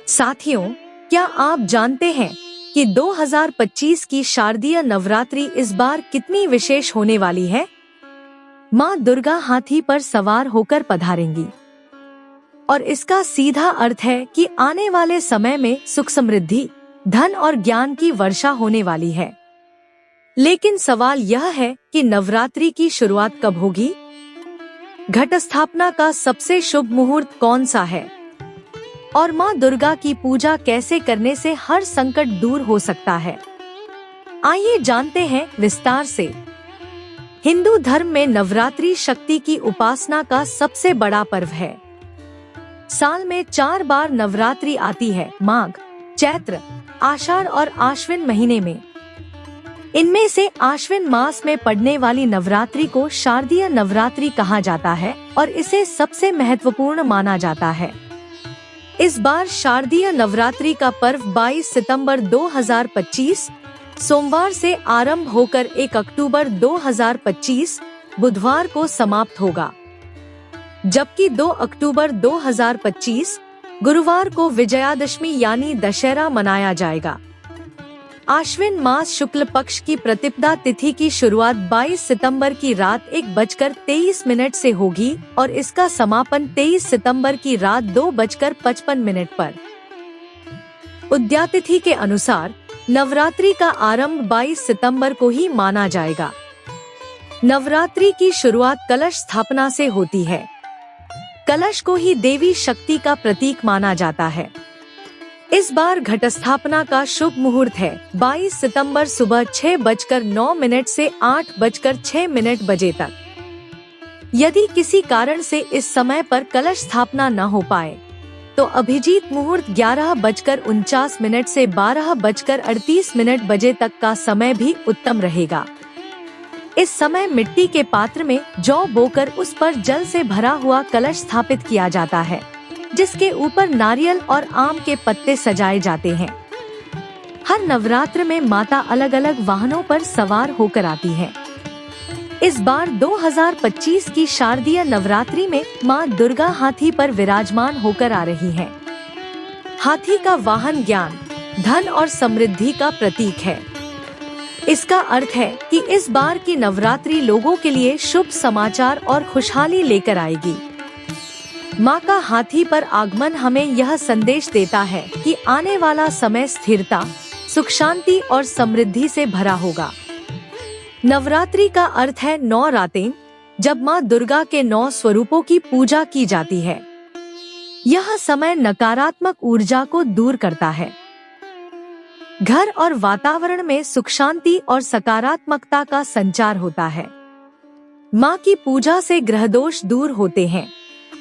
साथियों, क्या आप जानते हैं कि 2025 की शारदीय नवरात्रि इस बार कितनी विशेष होने वाली है? माँ दुर्गा हाथी पर सवार होकर पधारेंगी और इसका सीधा अर्थ है कि आने वाले समय में सुख समृद्धि, धन और ज्ञान की वर्षा होने वाली है। लेकिन सवाल यह है कि नवरात्रि की शुरुआत कब होगी? घट स्थापना का सबसे शुभ मुहूर्त कौन सा है? और माँ दुर्गा की पूजा कैसे करने से हर संकट दूर हो सकता है? आइए जानते हैं विस्तार से। हिंदू धर्म में नवरात्रि शक्ति की उपासना का सबसे बड़ा पर्व है। साल में 4 बार नवरात्रि आती है, माघ, चैत्र, आषाढ़ और आश्विन महीने में। इनमें से आश्विन मास में पड़ने वाली नवरात्रि को शारदीय नवरात्रि कहा जाता है और इसे सबसे महत्वपूर्ण माना जाता है। इस बार शारदीय नवरात्रि का पर्व 22 सितंबर 2025 सोमवार से आरंभ होकर 1 अक्टूबर 2025 बुधवार को समाप्त होगा, जबकि 2 अक्टूबर 2025 गुरुवार को विजयादशमी यानी दशहरा मनाया जाएगा। आश्विन मास शुक्ल पक्ष की प्रतिपदा तिथि की शुरुआत 22 सितंबर की रात 1:23 से होगी और इसका समापन 23 सितंबर की रात 2:55 पर। उदया तिथि के अनुसार नवरात्रि का आरंभ 22 सितंबर को ही माना जाएगा। नवरात्रि की शुरुआत कलश स्थापना से होती है। कलश को ही देवी शक्ति का प्रतीक माना जाता है। इस बार घट स्थापना का शुभ मुहूर्त है 22 सितंबर सुबह 6:09 से 8:06 बजे तक। यदि किसी कारण से इस समय पर कलश स्थापना न हो पाए तो अभिजीत मुहूर्त 11:49 से 12:38 बजे तक का समय भी उत्तम रहेगा। इस समय मिट्टी के पात्र में जौ बोकर उस पर जल से भरा हुआ कलश स्थापित किया जाता है, जिसके ऊपर नारियल और आम के पत्ते सजाए जाते हैं। हर नवरात्र में माता अलग अलग वाहनों पर सवार होकर आती है। इस बार 2025 की शारदीय नवरात्रि में माँ दुर्गा हाथी पर विराजमान होकर आ रही हैं। हाथी का वाहन ज्ञान, धन और समृद्धि का प्रतीक है। इसका अर्थ है कि इस बार की नवरात्रि लोगों के लिए शुभ समाचार और खुशहाली लेकर आएगी। माँ का हाथी पर आगमन हमें यह संदेश देता है कि आने वाला समय स्थिरता, सुख शांति और समृद्धि से भरा होगा। नवरात्रि का अर्थ है 9 रातें, जब माँ दुर्गा के 9 स्वरूपों की पूजा की जाती है। यह समय नकारात्मक ऊर्जा को दूर करता है। घर और वातावरण में सुख शांति और सकारात्मकता का संचार होता है। माँ की पूजा से ग्रह दोष दूर होते हैं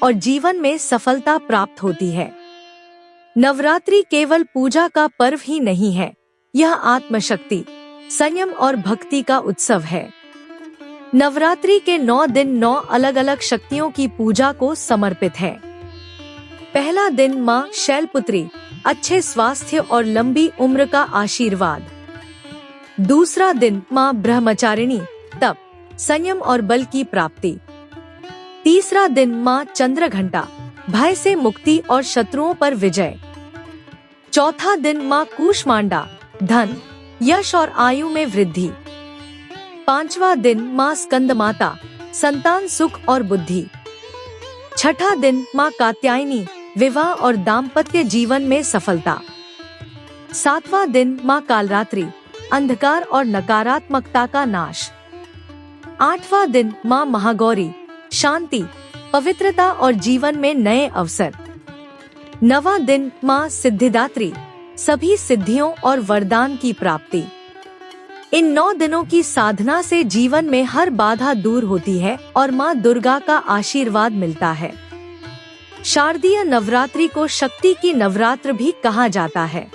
और जीवन में सफलता प्राप्त होती है। नवरात्रि केवल पूजा का पर्व ही नहीं है, यह आत्मशक्ति, संयम और भक्ति का उत्सव है। नवरात्रि के 9 दिन 9 अलग अलग शक्तियों की पूजा को समर्पित है। पहला दिन माँ शैलपुत्री, अच्छे स्वास्थ्य और लंबी उम्र का आशीर्वाद। दूसरा दिन माँ ब्रह्मचारिणी, तप, संयम और बल की प्राप्ति। तीसरा दिन माँ चंद्रघंटा, भय से मुक्ति और शत्रुओं पर विजय। चौथा दिन माँ कूष्मांडा, धन, यश और आयु में वृद्धि। पांचवा दिन माँ स्कंद माता, संतान सुख और बुद्धि। छठा दिन माँ कात्यायनी, विवाह और दाम्पत्य जीवन में सफलता। सातवां दिन माँ कालरात्रि, अंधकार और नकारात्मकता का नाश। आठवां दिन माँ महागौरी, शांति, पवित्रता और जीवन में नए अवसर। 9वां दिन माँ सिद्धिदात्री, सभी सिद्धियों और वरदान की प्राप्ति। इन 9 दिनों की साधना से जीवन में हर बाधा दूर होती है और माँ दुर्गा का आशीर्वाद मिलता है। शारदीय नवरात्रि को शक्ति की नवरात्र भी कहा जाता है।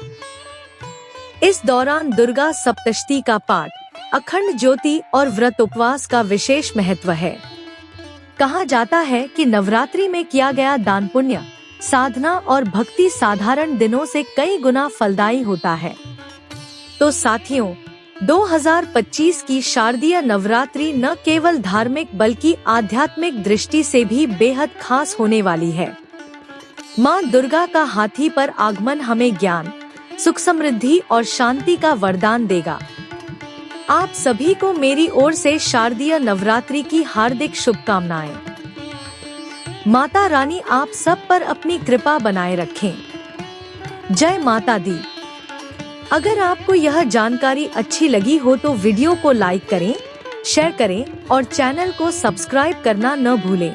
इस दौरान दुर्गा सप्तशती का पाठ, अखंड ज्योति और व्रत उपवास का विशेष महत्व है। कहा जाता है कि नवरात्रि में किया गया दान पुण्य, साधना और भक्ति साधारण दिनों से कई गुना फलदायी होता है। तो साथियों, 2025 की शारदीय नवरात्रि न केवल धार्मिक बल्कि आध्यात्मिक दृष्टि से भी बेहद खास होने वाली है। माँ दुर्गा का हाथी पर आगमन हमें ज्ञान, सुख, समृद्धि और शांति का वरदान देगा। आप सभी को मेरी ओर से शारदीय नवरात्रि की हार्दिक शुभकामनाएं। माता रानी आप सब पर अपनी कृपा बनाए रखें। जय माता दी। अगर आपको यह जानकारी अच्छी लगी हो तो वीडियो को लाइक करें, शेयर करें और चैनल को सब्सक्राइब करना न भूलें।